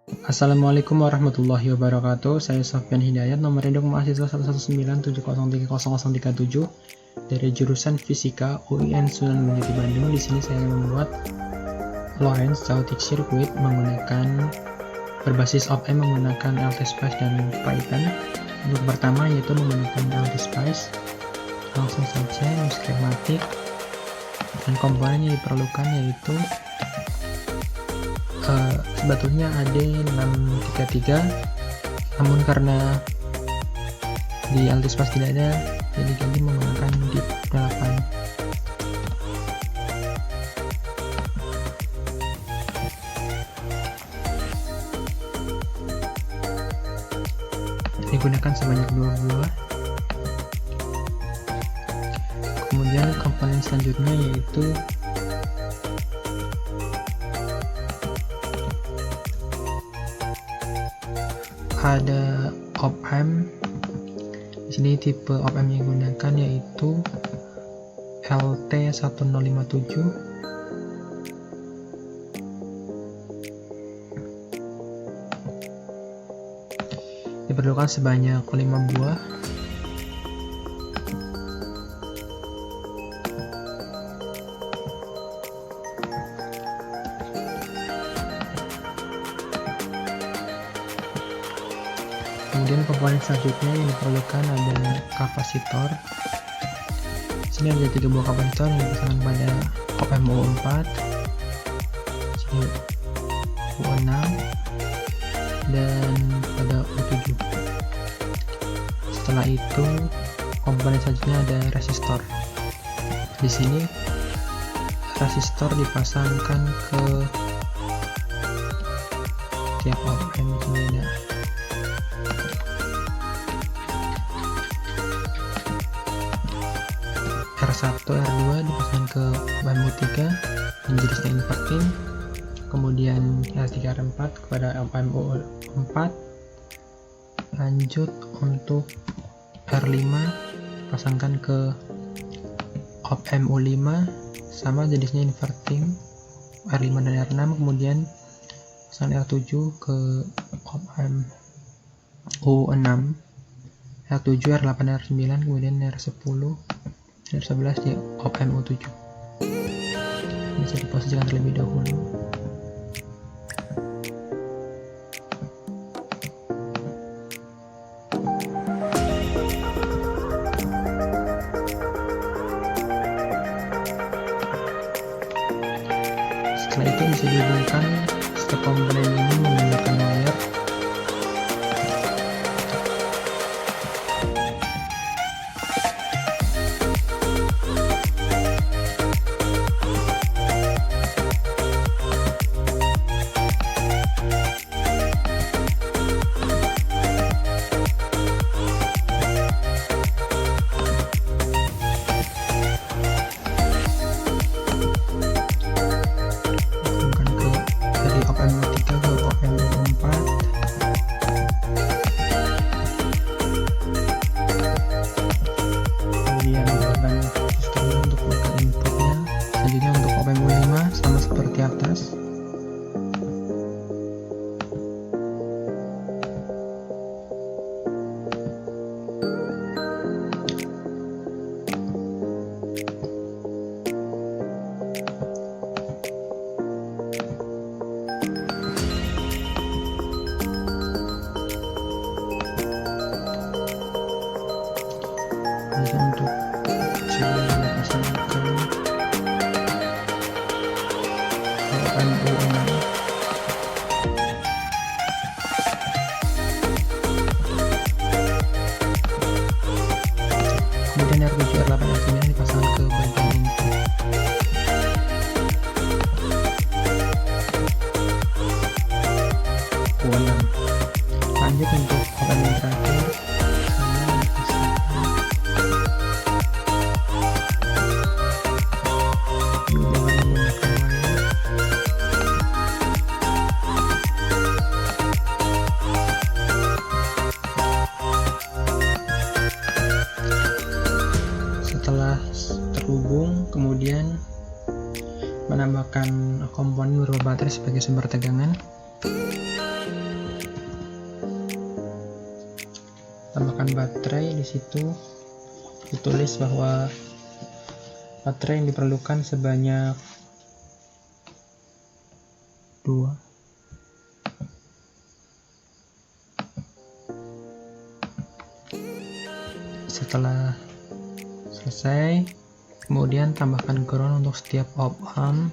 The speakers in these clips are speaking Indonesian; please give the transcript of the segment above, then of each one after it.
Assalamualaikum warahmatullahi wabarakatuh. Saya Sofyan Hidayat, nomor induk mahasiswa 11970030037 dari jurusan Fisika UIN Sunan Gunung Jati Bandung. Di sini saya membuat Lorentz Chaotic Circuit menggunakan berbasis op-amp menggunakan LTSpice dan Python. Untuk pertama yaitu menggunakan LTSpice. Langsung saja skematik dan komponen yang diperlukan yaitu sebetulnya AD633, namun karena di LTSpice tidak ada, jadi ganti menggunakan DIP 8. Digunakan sebanyak 2 buah. Kemudian komponen selanjutnya yaitu ada op-amp. Di sini tipe op-amp yang digunakan yaitu LT1057. Diperlukan sebanyak 5 buah. Kemudian komponen selanjutnya yang diperlukan ada kapasitor. Di sini ada 3 buah kapasitor yang dipasangkan pada op-amp U4, sini U6, dan pada U7. Setelah itu komponen selanjutnya ada resistor. Di sini resistor dipasangkan ke tiap op-amp berbeda. R1, R2 dipasang ke op-amp U3 yang jenisnya inverting, kemudian R3, R4 kepada op-amp U4. Lanjut untuk R5 pasangkan ke op-amp U5 sama jenisnya inverting, R5 dan R6, kemudian pasang R7 ke op-amp U6, R7, R8, R9, kemudian R10, R11 di op-amp U7. Bisa diposisikan terlebih dahulu. Setelah itu bisa dihubungkan setiap komponen ini menggunakan wire. Sama seperti atas. Jadi untuk kemudian R7, R8, R9 dipasang ke bagian input. U6. Lanjut untuk op-amp yang terakhir, setelah terhubung, kemudian menambahkan komponen berupa baterai sebagai sumber tegangan. tambahkan baterai. Di situ ditulis bahwa baterai yang diperlukan sebanyak 2. Setelah selesai, kemudian tambahkan ground untuk setiap op-amp.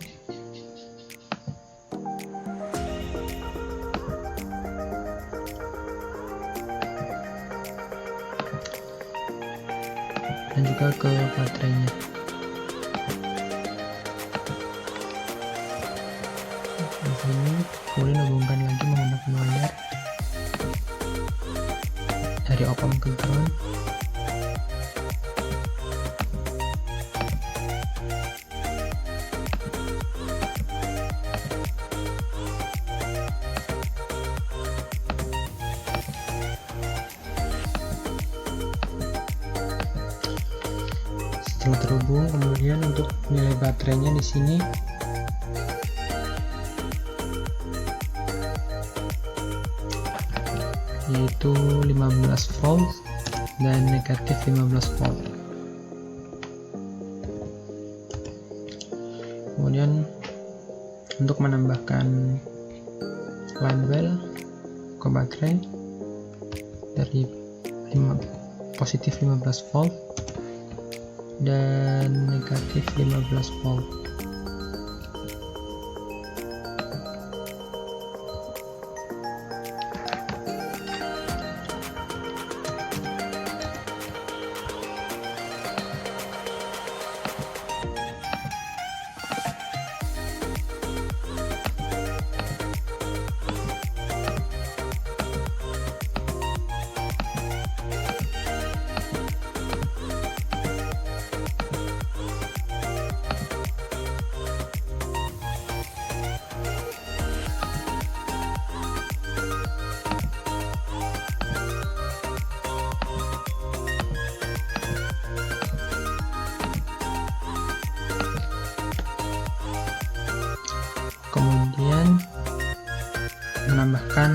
Dan juga ke baterainya. Di sini kemudian hubungkan lagi menggunakan wire dari op-amp ke ground. Setelah terhubung, kemudian untuk nilai baterainya di sini yaitu 15 volt dan negatif 15 volt. Kemudian untuk menambahkan label ke baterai dari positif 15 volt dan negatif 15 volt. Kemudian menambahkan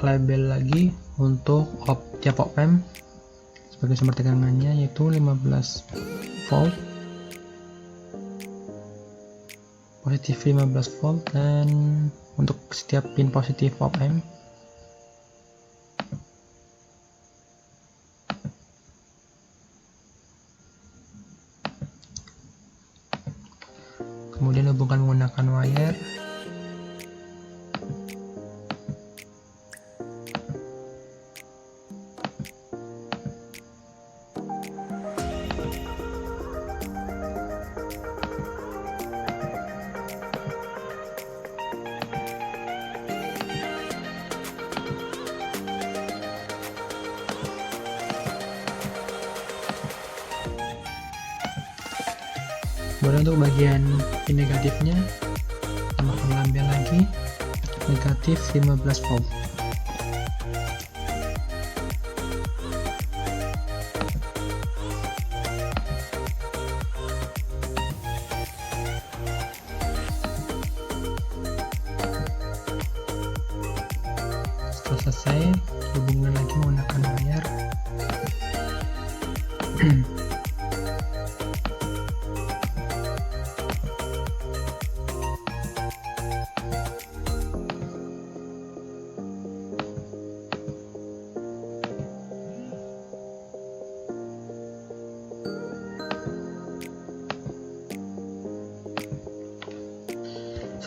label lagi untuk tiap op-amp sebagai sumber tegangannya, yaitu 15 volt, positif 15 volt, dan untuk setiap pin positif op-amp. Kemudian hubungkan menggunakan wire. Kemudian untuk bagian pin negatifnya, tambahkan label lagi, negatif 15 volt. Setelah selesai, hubungkan lagi menggunakan wire.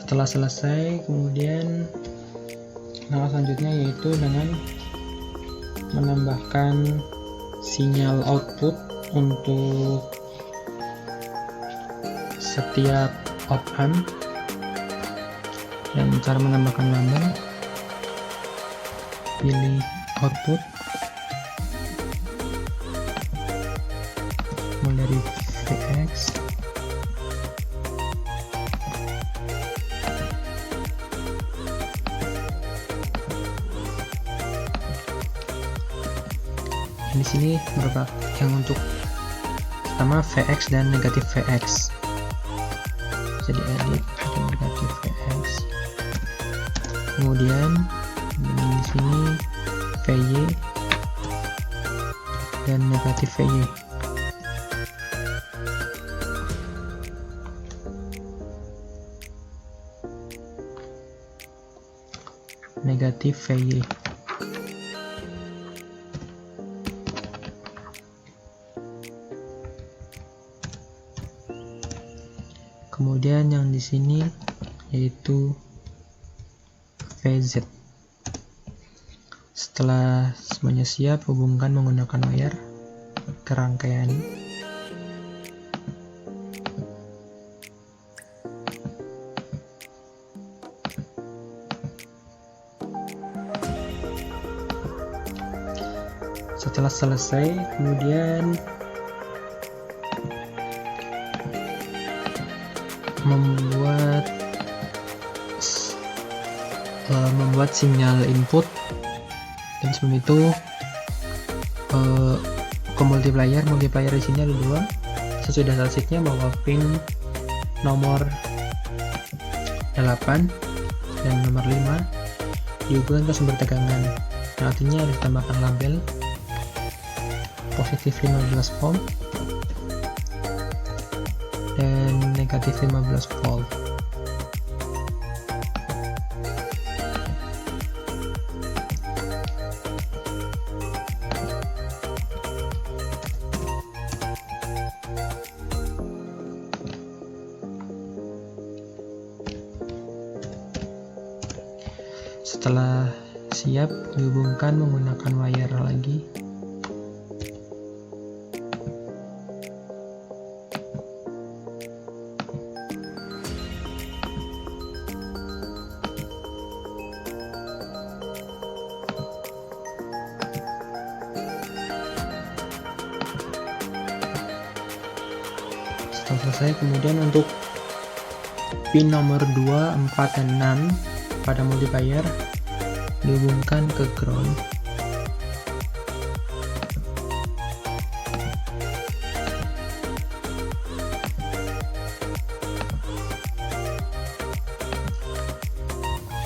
Setelah selesai, kemudian langkah selanjutnya yaitu dengan menambahkan sinyal output untuk setiap op-amp. Dan cara menambahkan label, pilih output, mulai dari VX, di sini beberapa yang untuk pertama VX dan negatif VX, jadi edit negatif VX, kemudian di sini VY dan negatif VY. Negatif VY. Kemudian yang di sini yaitu VZ. Setelah semuanya siap, hubungkan menggunakan wire ke rangkaian. Setelah selesai, kemudian membuat sinyal input, dan sebelum itu ke multiplier di sini ada dua. Sesudah salsiknya bahwa pin nomor 8 dan nomor 5 dihubungkan ke sumber tegangan. Nah, artinya harus ditambahkan label positif 15 volt dan negatif 15 volt. Setelah siap, dihubungkan menggunakan wire lagi. Setelah selesai, kemudian untuk pin nomor 2, 4, dan 6 pada multiplier dihubungkan ke ground.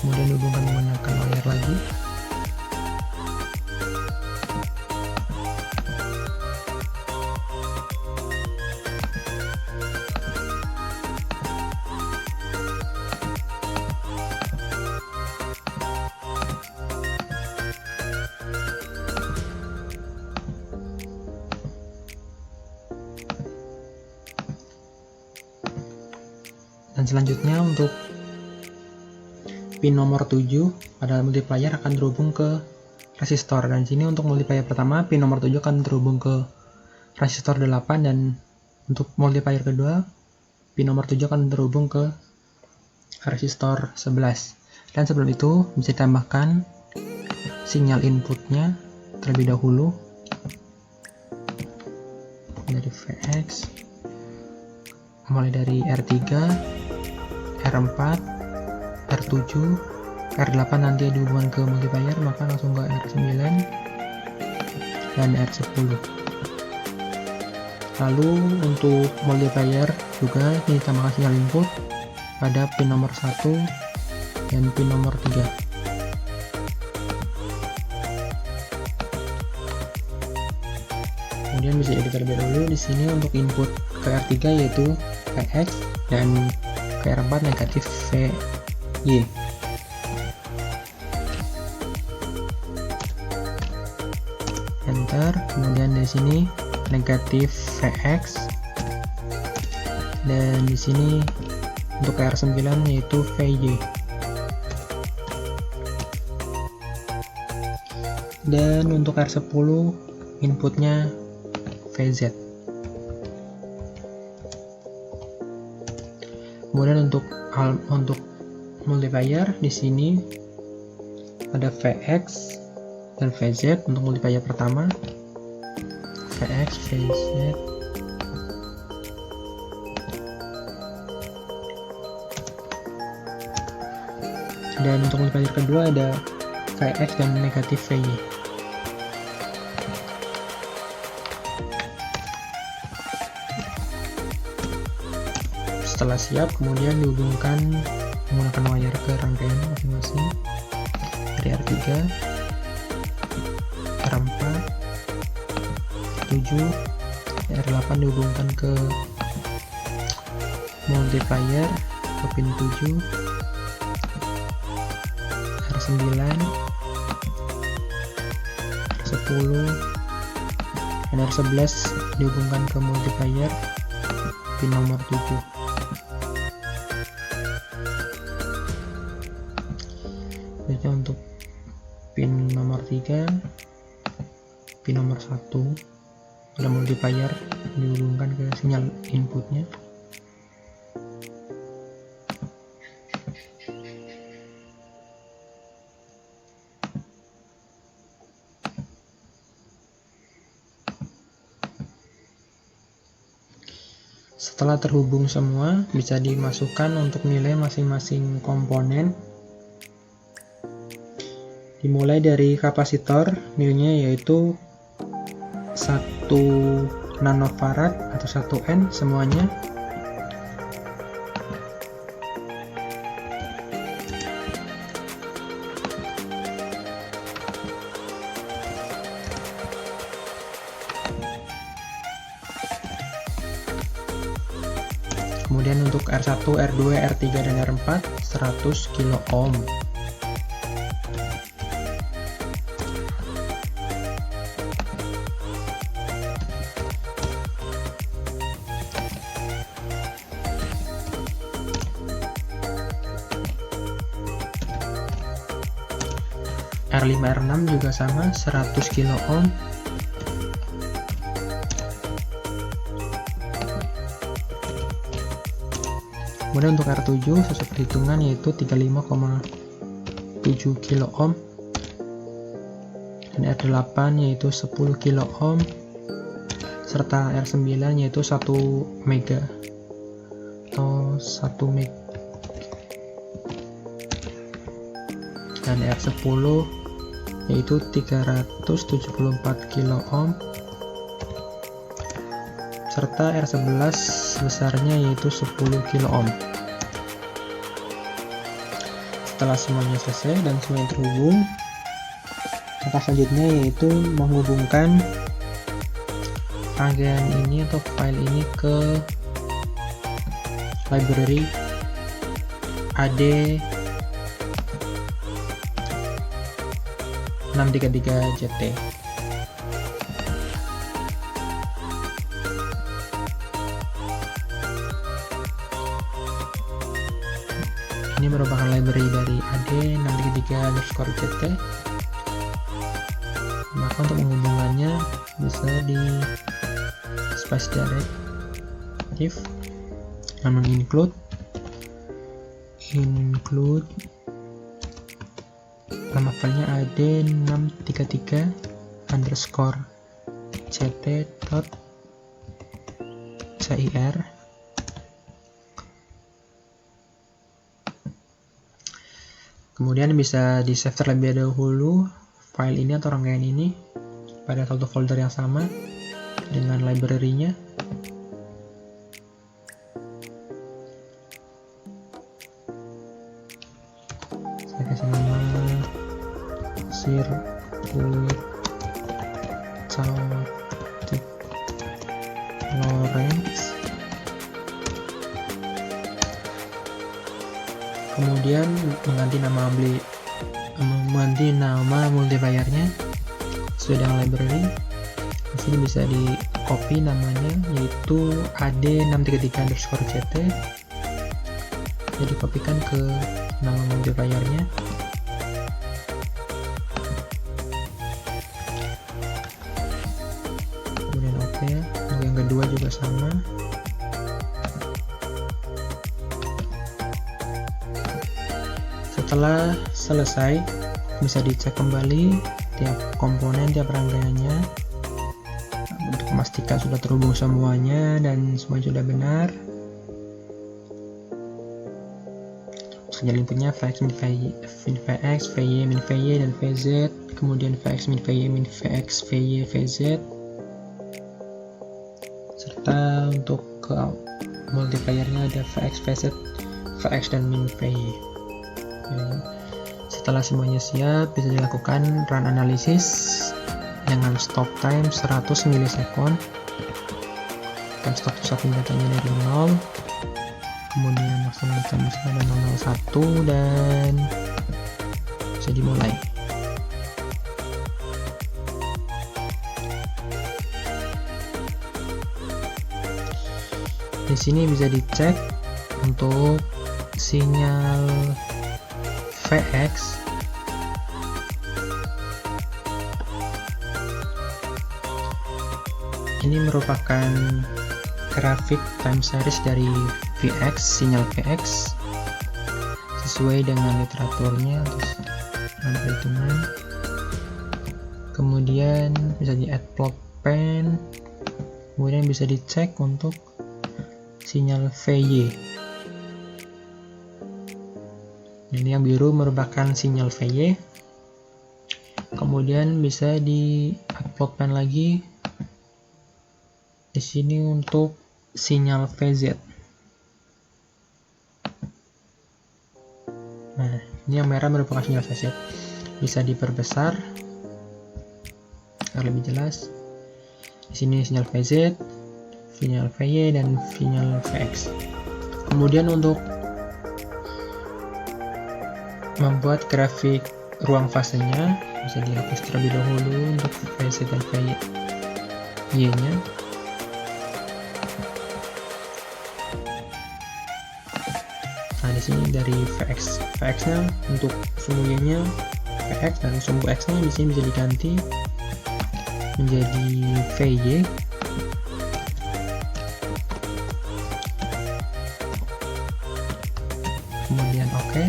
Kemudian dihubungkan menggunakan wire lagi. Dan selanjutnya untuk pin nomor 7 pada multiplier akan terhubung ke resistor. Dan sini untuk multiplier pertama pin nomor 7 akan terhubung ke resistor 8, dan untuk multiplier kedua pin nomor 7 akan terhubung ke resistor 11. Dan sebelum itu bisa ditambahkan sinyal inputnya terlebih dahulu dari VX, mulai dari R3, R4, R7, R8 nanti dihubungkan ke multiplier, maka langsung ke R9 dan R10. Lalu untuk multiplier juga ini ditambahkan sinyal input pada pin nomor 1 dan pin nomor 3. Kemudian bisa edit terlebih dahulu di sini untuk input ke R3 yaitu VX dan ke R4 negatif VY. Enter. Kemudian di sini negatif VX, dan di sini untuk R9 yaitu VY. Dan untuk R10 inputnya VZ. Kemudian untuk multiplier di sini ada VX dan VZ untuk multiplier pertama. VX, VZ. Dan untuk multiplier kedua ada VX dan negatif VY. Setelah siap, kemudian dihubungkan menggunakan wire ke rangkaian masing-masing dari R3 R7, R8 dihubungkan ke multiplier ke pin 7, R9, R10, dan R11 dihubungkan ke multiplier pin nomor 7. Selanjutnya untuk pin nomor 3, pin nomor 1 ada multiplier dihubungkan ke sinyal inputnya. Setelah terhubung semua, bisa dimasukkan untuk nilai masing-masing komponen. Dimulai dari kapasitor, nilainya yaitu 1 nanofarad atau 1N semuanya. Kemudian untuk R1, R2, R3, dan R4 100 kilo ohm. R5, R6 juga sama 100 kilo ohm. Kemudian untuk R7 sesuai perhitungan yaitu 35,7 kilo ohm, dan R8 yaitu 10 kilo ohm, serta R9 yaitu 1 mega atau 1 meg, dan R10 yaitu 374 kilo ohm, serta R11 besarnya yaitu 10 kilo ohm. Setelah semuanya selesai dan semuanya terhubung, langkah selanjutnya yaitu menghubungkan rangkaian ini atau file ini ke library AD633JT. Ini merupakan library dari AD633_JT. Maka untuk menghubungkannya bisa di space directive namun include nama filenya AD633_JT.CIR. Kemudian bisa di save terlebih dahulu file ini atau rangkaian ini pada satu folder yang sama dengan library-nya. Saya kasih nama circuit Chaotic Lorentz. Kemudian mengganti nama multiplier-nya sesuai dengan library. Di sini bisa di copy namanya yaitu AD633_JT. Jadi kopikan ke nama multiplier-nya. Kemudian oke. Untuk yang kedua juga sama. Setelah selesai, bisa dicek kembali tiap komponen, tiap rangkaiannya untuk memastikan sudah terhubung semuanya dan semua sudah benar. Sinyal inputnya Vx, min Vx, Vy, min Vy, dan Vz. Kemudian Vx, min Vy, min Vx, Vy, Vz. Serta untuk ke multipliernya ada Vx, Vz, Vx, dan min Vy. Setelah semuanya siap, bisa dilakukan run analisis dengan stop time 100 milisekund. Akan stop pusat datanya dari 0, kemudian maksimal time ada 001 dan bisa dimulai. Di sini bisa dicek untuk sinyal VX. Ini merupakan grafik time series dari VX, sinyal VX sesuai dengan literaturnya, terus perhitungan. Kemudian bisa di add plot pen, kemudian bisa dicek untuk sinyal VY. Ini yang biru merupakan sinyal VY. Kemudian bisa di upload pen lagi. Di sini untuk sinyal VZ. Nah, ini yang merah merupakan sinyal VZ. Bisa diperbesar agar lebih jelas. Di sini sinyal VZ, sinyal VY dan sinyal VX. Kemudian untuk membuat grafik ruang fasenya bisa dihapus terlebih dahulu untuk VZ dan VY nya. Nah, di sini dari VX nya untuk sumbu Y nya VX dan sumbu X nya di sini bisa diganti menjadi VY. Kemudian oke.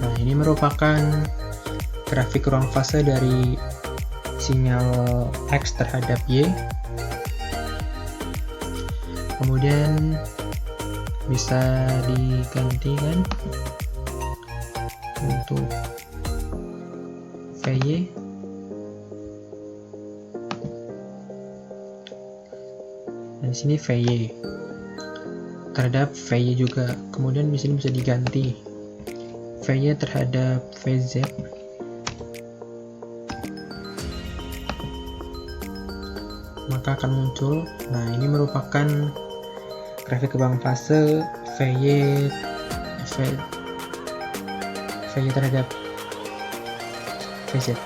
Nah, ini merupakan grafik ruang fase dari sinyal X terhadap Y. Kemudian bisa digantikan untuk VY. Dan di sini VY terhadap VY juga. Kemudian di sini bisa diganti VY terhadap VZ. Maka akan muncul. Nah, ini merupakan grafik kembang fase VY terhadap VZ.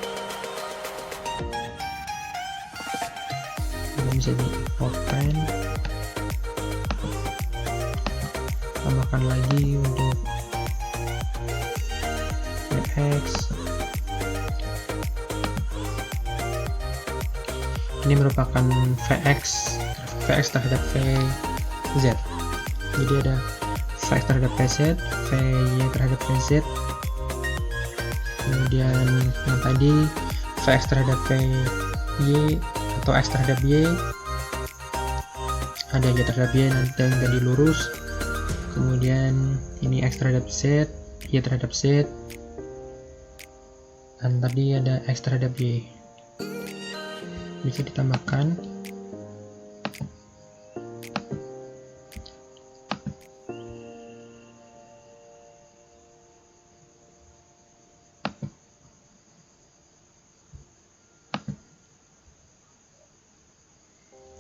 Ini bisa di open, tambahkan lagi untuk VX. Ini merupakan VX terhadap VZ. Jadi ada VX terhadap VZ, VY terhadap VZ. Kemudian yang tadi VX terhadap VY atau X terhadap Y, ada Y terhadap Y dan jadi lurus. Kemudian ini X terhadap Z, Y terhadap Z, dan tadi ada X terhadap Y. Bisa ditambahkan.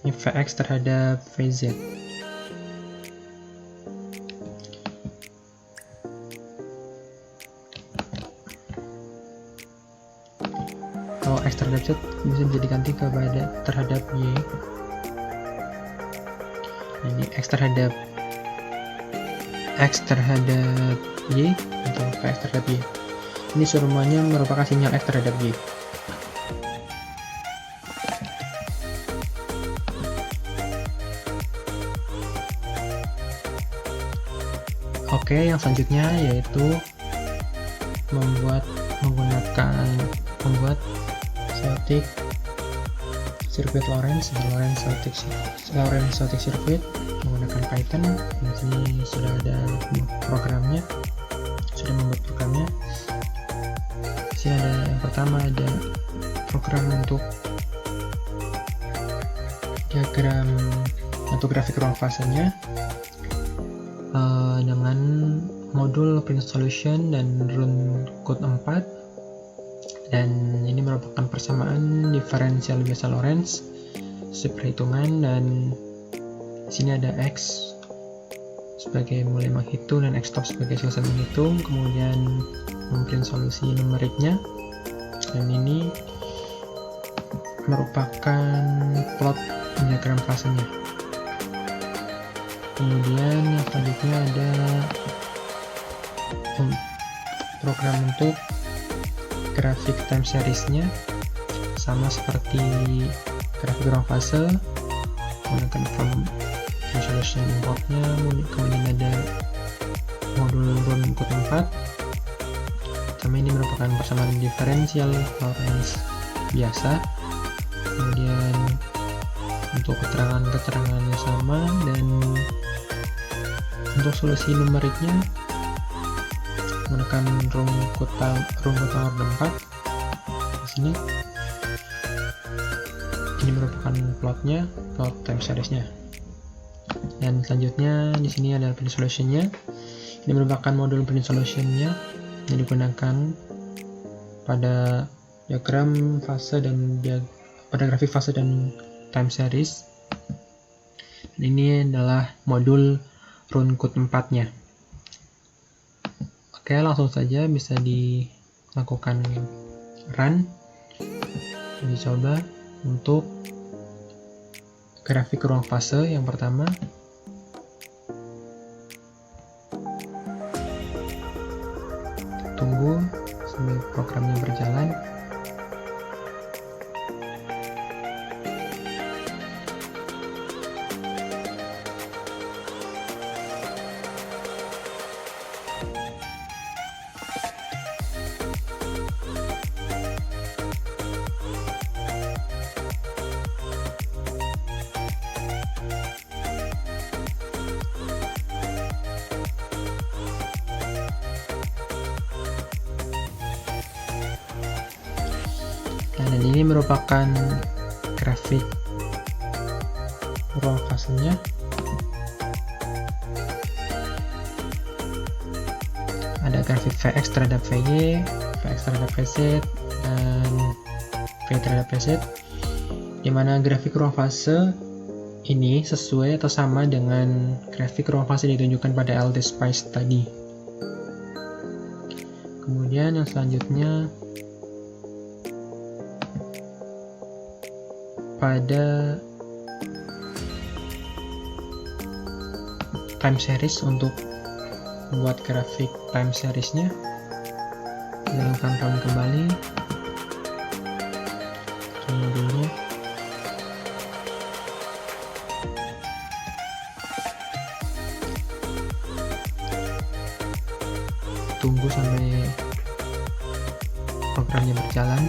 Ini VX terhadap VZ. Kalau X terhadap Z bisa diganti kepada terhadap Y. Ini X terhadap Y atau VX terhadap Y. Ini semuanya merupakan sinyal X terhadap Y. Oke, yang selanjutnya yaitu membuat Celtic Circuit Lorentz Celtic Circuit menggunakan Python. Di sini sudah ada programnya, sudah membuat programnya. Di sini ada yang pertama, ada program untuk diagram untuk grafik ruang fasenya dengan modul print solution dan run code 4. dan ini merupakan persamaan diferensial biasa Lorentz perhitungan, dan di sini ada X sebagai mulai menghitung dan X stop sebagai selesai menghitung, kemudian memprint solusi numeriknya, dan ini merupakan plot diagram fasenya. Kemudian yang selanjutnya ada program untuk grafik time series-nya, sama seperti grafik ruang fase, menggunakan from solution import-nya, kemudian ada modul runkut 4, sama ini merupakan persamaan diferensial Lorentz biasa. Kemudian untuk keterangannya sama, dan untuk solusi numeriknya menggunakan runkut nomor 4 di sini. Ini merupakan plot time series-nya. Dan selanjutnya di sini ada print solution-nya. Ini merupakan modul print solution-nya yang digunakan pada diagram fase dan pada grafik fase dan time series. Dan ini adalah modul runkut 4-nya. Oke, langsung saja bisa dilakukan run. Dicoba untuk grafik ruang fase yang pertama. Tunggu sampai programnya berjalan. Dan ini merupakan grafik ruang fasenya. Ada grafik Vx terhadap Vy, Vx terhadap Vz, dan V terhadap Vz, dimana grafik ruang fase ini sesuai atau sama dengan grafik ruang fase yang ditunjukkan pada LTSpice tadi. Kemudian yang selanjutnya pada time series, untuk membuat grafik time series-nya kita lakukan run kembali ke modulnya. Tunggu sampai programnya berjalan.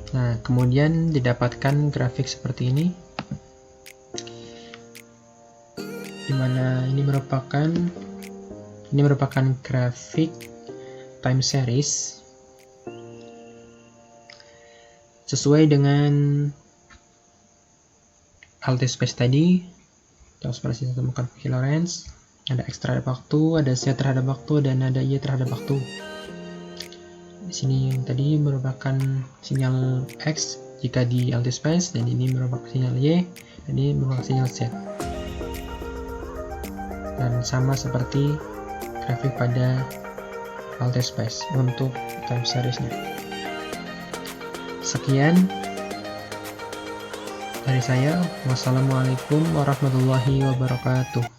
Nah, kemudian didapatkan grafik seperti ini, dimana ini merupakan grafik time series sesuai dengan LTSpice tadi. Kita operasi temukan fungsi Lorentz, ada X terhadap waktu, ada Z terhadap waktu, dan ada Y terhadap waktu. Di sini yang tadi merupakan sinyal X jika di LTSpice, dan ini merupakan sinyal Y, dan ini merupakan sinyal Z. Dan sama seperti grafik pada LTSpice untuk time series-nya. Sekian dari saya. Wassalamualaikum warahmatullahi wabarakatuh.